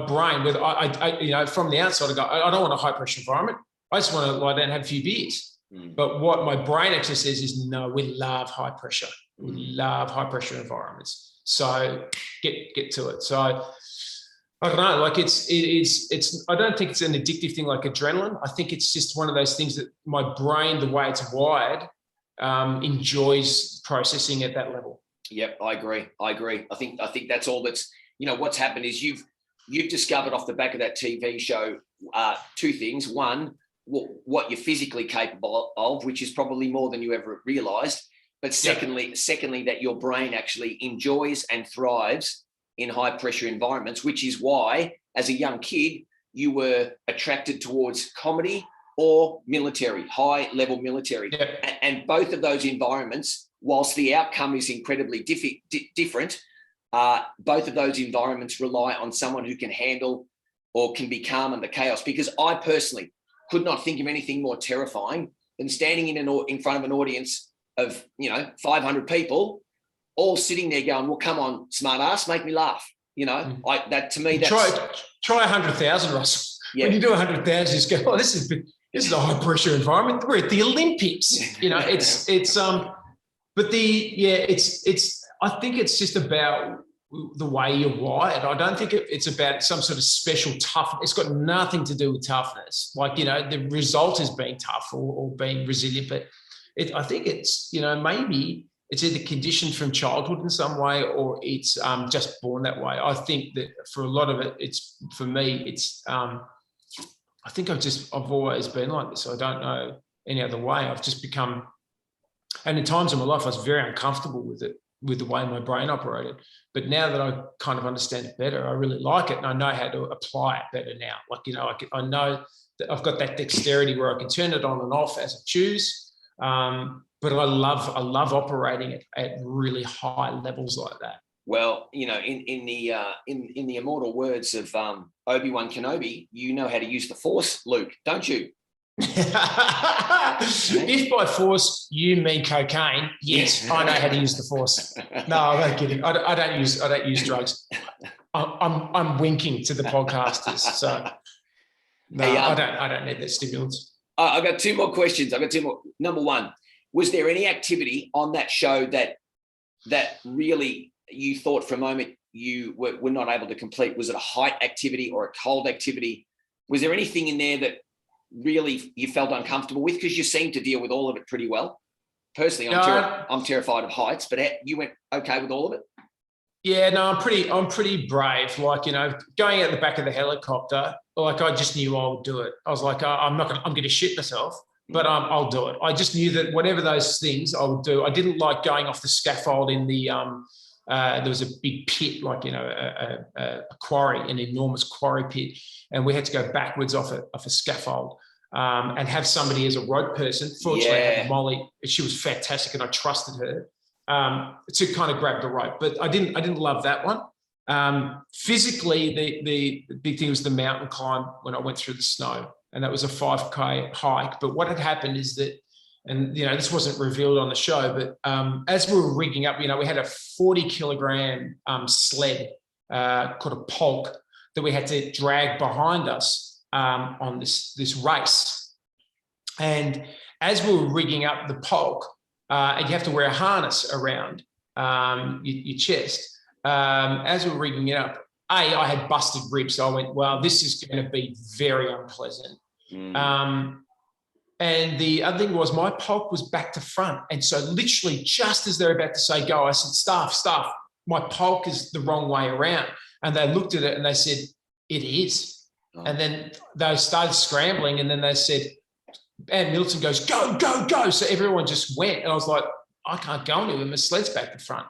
B: brain, from the outside, I go, I don't want a high pressure environment. I just want to lie down and have a few beers. But what my brain actually says is, no, we love high pressure. We love high pressure environments. So get to it. So I don't know, like it's, I don't think it's an addictive thing like adrenaline. I think it's just one of those things that my brain, the way it's wired, enjoys processing at that level.
A: Yep, I agree. I think that's all that's, what's happened is you've discovered off the back of that TV show two things. One, what you're physically capable of, which is probably more than you ever realized. But secondly, that your brain actually enjoys and thrives in high pressure environments, which is why as a young kid, you were attracted towards comedy or military, high level military.
B: Yep.
A: And both of those environments, whilst the outcome is incredibly different, both of those environments rely on someone who can handle or can be calm under chaos. Because I personally could not think of anything more terrifying than standing in front of an audience of 500 people, all sitting there going, "Well, come on, smart ass, make me laugh." That to me, that's
B: try 100,000, Russell.
A: Yeah.
B: When you do 100,000, you just go, "Oh, this is a high pressure environment. We're at the Olympics." I think it's just about the way you're wired. I don't think it's about some sort of special toughness. It's got nothing to do with toughness. Like, the result is being tough or being resilient, but I think it's, maybe it's either conditioned from childhood in some way or it's just born that way. I think that for a lot of it, I think I've always been like this. I don't know any other way. I've just become, and in times of my life, I was very uncomfortable with it, with the way my brain operated. But now that I kind of understand it better, I really like it and I know how to apply it better now. Like, I know that I've got that dexterity where I can turn it on and off as I choose. But I love operating at really high levels like that.
A: Well, in the immortal words of Obi-Wan Kenobi, you know how to use the Force, Luke, don't you?
B: If by force you mean cocaine, yes, I know how to use the Force. No, I'm not kidding. I don't use drugs. I'm winking to the podcasters. So no, hey, I don't need that stimulants.
A: I've got two more questions. Number one, was there any activity on that show that really you thought for a moment you were not able to complete? Was it a height activity or a cold activity? Was there anything in there that really you felt uncomfortable with? Because you seem to deal with all of it pretty well. Personally, I'm terrified of heights, but you went okay with all of it?
B: Yeah, no, I'm pretty brave. Like, going out the back of the helicopter, like I just knew I would do it. I was like, I'm going to shit myself, but I'll do it. I just knew that whatever those things I would do. I didn't like going off the scaffold in the, there was a big pit, like, a quarry, an enormous quarry pit. And we had to go backwards off a scaffold and have somebody as a rope person. Fortunately, I had Molly. She was fantastic and I trusted her to kind of grab the rope. But I didn't love that one. Physically, the big thing was the mountain climb when I went through the snow. And that was a 5K hike. But what had happened is that, and, this wasn't revealed on the show, but as we were rigging up, we had a 40-kilogram sled called a polk that we had to drag behind us on this race. And as we were rigging up the polk, and you have to wear a harness around your chest, as we were rigging it up, I had busted ribs. So I went, well, this is going to be very unpleasant. And the other thing was my polk was back to front. And so literally just as they're about to say go, I said, staff, my polk is the wrong way around. And they looked at it and they said, it is. Oh. And then they started scrambling and then they said, and Milton goes, go. So everyone just went. And I was like, I can't go anywhere. My sled's back to front.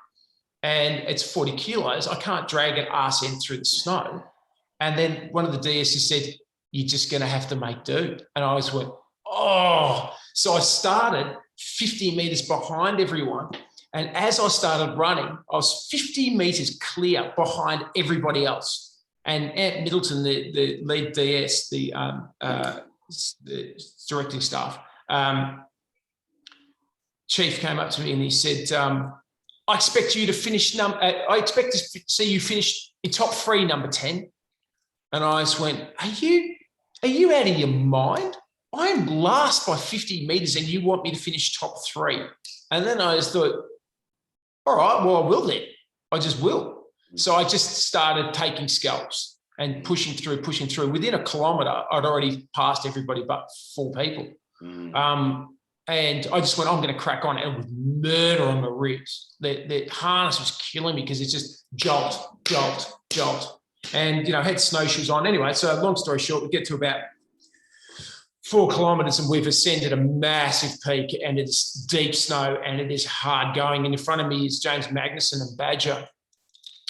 B: And it's 40 kilos. I can't drag an arse end through the snow. And then one of the DSs said, you're just going to have to make do. And I just went, oh. So I started 50 meters behind everyone. And as I started running, I was 50 meters clear behind everybody else. And Ant Middleton, the lead DS, the directing staff, chief came up to me and he said, I expect you to finish I expect to see you finish in top 3, number 10. And I just went, are you out of your mind? I am last by 50 meters and you want me to finish top 3. And then I just thought, all right, well, I will then. I just will. So I just started taking scalps and pushing through. Within a kilometre, I'd already passed everybody but 4 people. And I just went, I'm going to crack on. And with murder on the ribs. The harness was killing me because it's just jolt, jolt, jolt. And, I had snowshoes on. Anyway, so long story short, we get to about 4 kilometres and we've ascended a massive peak and it's deep snow and it is hard going. And in front of me is James Magnuson and Badger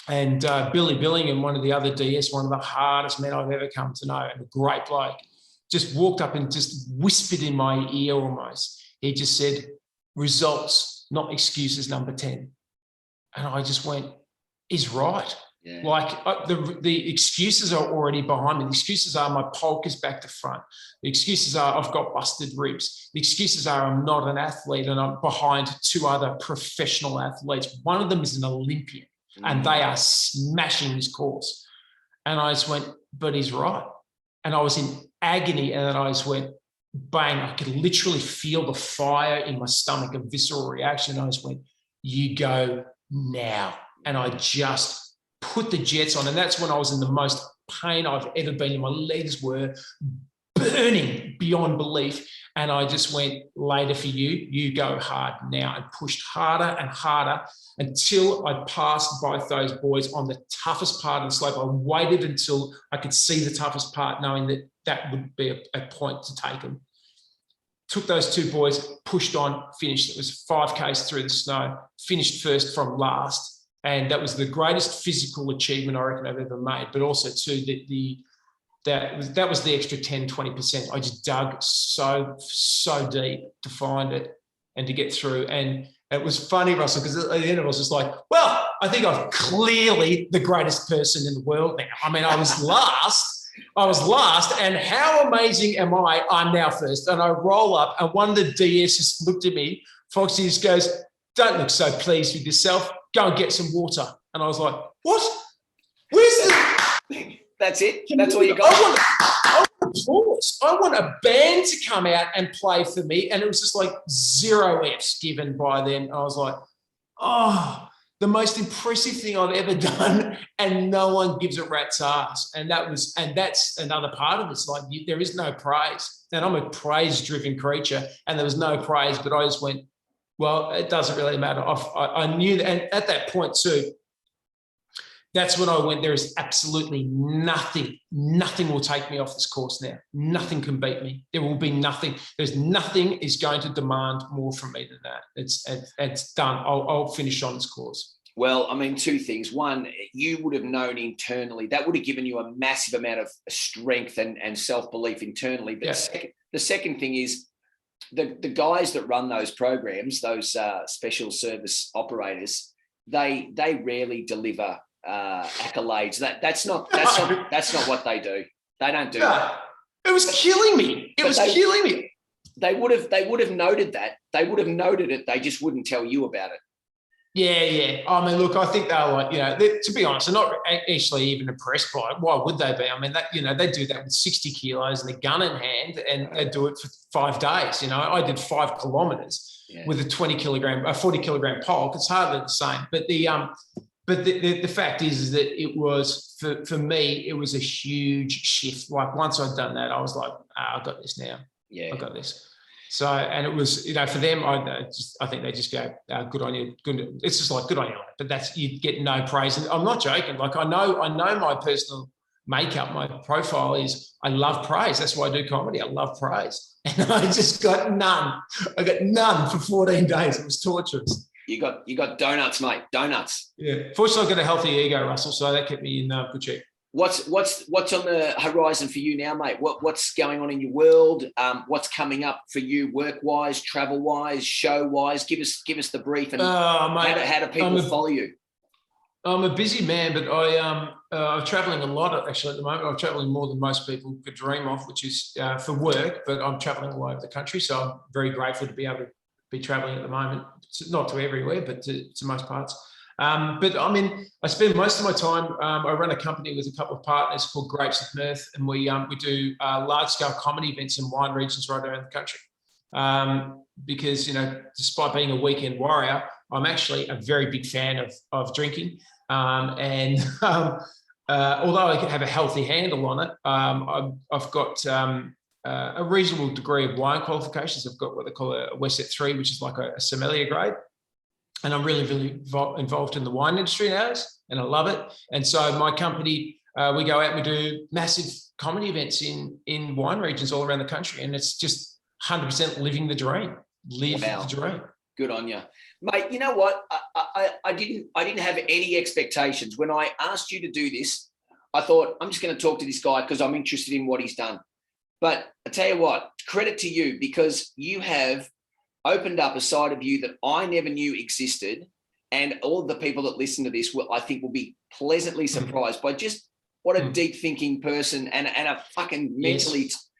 B: and Billy Billingham, one of the other DS, one of the hardest men I've ever come to know, and a great bloke, just walked up and just whispered in my ear almost. He just said, results, not excuses, number 10. And I just went, he's right. Yeah. Like the excuses are already behind me. The excuses are my polk is back to front. The excuses are I've got busted ribs. The excuses are I'm not an athlete and I'm behind 2 other professional athletes. One of them is an Olympian and they are smashing this course. And I just went, but he's right. And I was in agony and then I just went, bang, I could literally feel the fire in my stomach, a visceral reaction. I just went, you go now. And I just put the jets on. And that's when I was in the most pain I've ever been in. My legs were burning beyond belief. And I just went, later for you, you go hard now, and pushed harder and harder until I passed both those boys on the toughest part of the slope. I waited until I could see the toughest part, knowing that that would be a point to take them. Took those 2 boys, pushed on, finished. It was 5Ks through the snow, finished first from last. And that was the greatest physical achievement I reckon I've ever made. But also too, that was the extra 10, 20%. I just dug so deep to find it and to get through. And it was funny, Russell, because at the end I was just like, well, I think I'm clearly the greatest person in the world now. I mean, I was last. And how amazing am I? I'm now first. And I roll up and one of the DS just looked at me. Foxy just goes, don't look so pleased with yourself. Go and get some water. And I was like, what? Where's the...
A: That's it? That's all you got?
B: I want applause. I want a band to come out and play for me. And it was just like 0 Fs given by them. I was like, oh, the most impressive thing I've ever done. And no one gives a rat's ass. And that's another part of it. It's like, there is no praise. And I'm a praise-driven creature. And there was no praise, but I just went, well, it doesn't really matter. I knew that, and at that point too, that's when I went, there is absolutely nothing will take me off this course now. Nothing can beat me. There will be nothing. There's nothing is going to demand more from me than that. It's done. I'll finish on this course.
A: Well, I mean, 2 things. One, you would have known internally. That would have given you a massive amount of strength and self-belief internally. But yeah. The second thing is, the guys that run those programs, those special service operators, they rarely deliver accolades. That's not what they do. They don't do that.
B: It was killing me. Killing me.
A: They would have noted that. They would have noted it. They just wouldn't tell you about it.
B: Yeah. I mean, look, I think they're like, to be honest, they're not actually even impressed by it. Why would they be? I mean, they do that with 60 kilos and a gun in hand, and they do it for 5 days. I did 5 kilometers with a 40 kilogram polk. It's hardly the same. But the fact is that it was, for me, it was a huge shift. Like once I'd done that, I was like, I've got this now. Yeah, I've got this. So, and it was, for them, I think they just go, good on you. Good. It's just like, good on you. But you get no praise. And I'm not joking. Like I know my personal makeup, my profile is, I love praise. That's why I do comedy. I love praise. And I just got none. I got none for 14 days. It was torturous.
A: You got donuts, mate. Donuts.
B: Yeah. Fortunately, I've got a healthy ego, Russell. So that kept me in good shape.
A: What's on the horizon for you now, mate? What's going on in your world? What's coming up for you, work-wise, travel-wise, show-wise? Give us the brief, and mate, how do people follow you?
B: I'm a busy man, but I'm traveling a lot actually at the moment. I'm traveling more than most people could dream of, which is for work. But I'm traveling all over the country, so I'm very grateful to be able to be traveling at the moment. Not to everywhere, but to most parts. But I mean, I spend most of my time. I run a company with a couple of partners called Grapes of Mirth, and we do large-scale comedy events in wine regions right around the country. Because despite being a weekend warrior, I'm actually a very big fan of drinking, and although I can have a healthy handle on it, I've got a reasonable degree of wine qualifications. I've got what they call a WSET 3, which is like a sommelier grade. And I'm really, really involved in the wine industry nowadays, and I love it. And so my company, we go out and we do massive comedy events in wine regions all around the country. And it's just 100% living the dream. Live the dream.
A: Good on you. Mate, you know what? I didn't have any expectations. When I asked you to do this, I thought, I'm just going to talk to this guy because I'm interested in what he's done. But I tell you what, credit to you, because you have opened up a side of you that I never knew existed. And all the people that listen to this I think will be pleasantly surprised by just what a deep thinking person and a fucking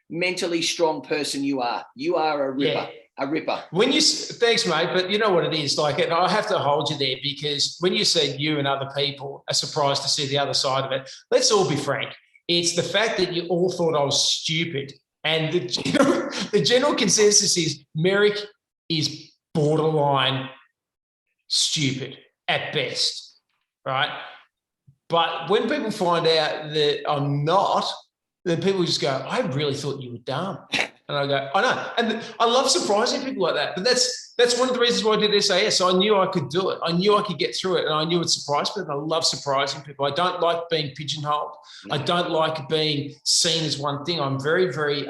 A: mentally strong person you are. You are a ripper.
B: Yeah.
A: A ripper.
B: Thanks, mate. But you know what it is like, and I have to hold you there, because when you said you and other people are surprised to see the other side of it, let's all be frank. It's the fact that you all thought I was stupid. And the general consensus is Merrick is borderline stupid at best, right? But when people find out that I'm not, then people just go, I really thought you were dumb. And I go, I know. And I love surprising people like that. But that's one of the reasons why I did SAS. I knew I could do it. I knew I could get through it. And I knew it would surprise people. I love surprising people. I don't like being pigeonholed. No. I don't like being seen as one thing. I'm very, very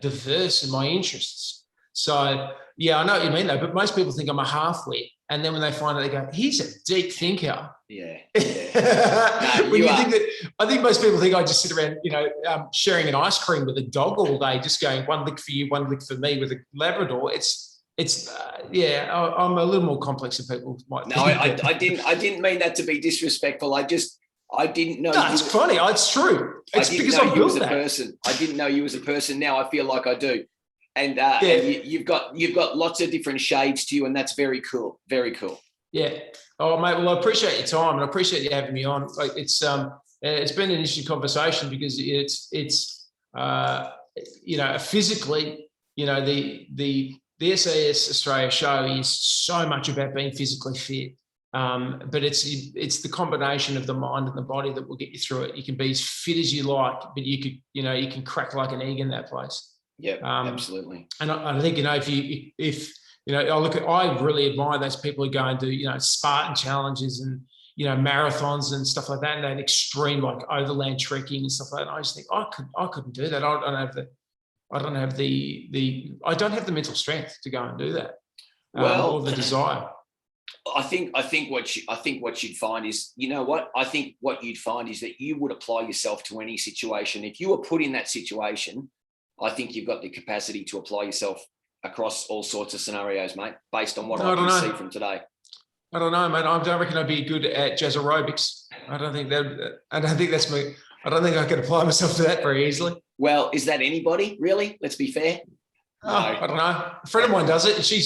B: diverse in my interests. So, yeah, I know what you mean, though. But most people think I'm a half-wit. And then when they find out, they go, he's a deep thinker.
A: Yeah.
B: I think most people think I just sit around, sharing an ice cream with a dog all day, just going one lick for you, one lick for me with a Labrador. I'm a little more complex than people might think.
A: No, I didn't mean that to be disrespectful. I didn't know.
B: No, it's funny. It's true. It's because I built that.
A: Person. I didn't know you as a person. Now I feel like I do. And you've got lots of different shades to you, and that's very cool. Very cool. Yeah.
B: Oh, mate. Well, I appreciate your time, and I appreciate you having me on. Like, it's been an interesting conversation, because it's physically, the SAS Australia show is so much about being physically fit. But it's the combination of the mind and the body that will get you through it. You can be as fit as you like, but you can crack like an egg in that place.
A: Yeah, absolutely.
B: And I think, I really admire those people who go and do, Spartan challenges and, marathons and stuff like that, and that extreme, like, overland trekking and stuff like that. And I just think I couldn't do that. I don't have the mental strength to go and do that. Or the desire.
A: I think what you'd find is, I think what you'd find is that you would apply yourself to any situation. If you were put in that situation, I think you've got the capacity to apply yourself across all sorts of scenarios, mate, based on what I can see from today.
B: I don't know, mate. I don't reckon I'd be good at jazz aerobics. I don't think that's me. I don't think I could apply myself to that very easily.
A: Well, is that anybody, really? Let's be fair.
B: No. I don't know. A friend of mine does it, and she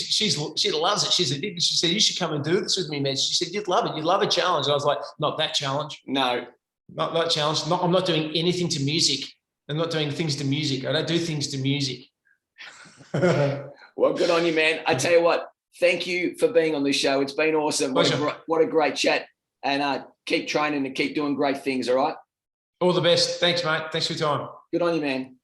B: loves it. She said, you should come and do this with me, man. She said, you'd love it. You'd love a challenge. And I was like, not that challenge.
A: No.
B: Not that challenge. I'm not doing anything to music. I'm not doing things to music. I don't do things to music.
A: Well, good on you, man. I tell you what, thank you for being on this show. It's been awesome. What a great chat. And keep training and keep doing great things, all right?
B: All the best. Thanks, mate. Thanks for your time.
A: Good on you, man.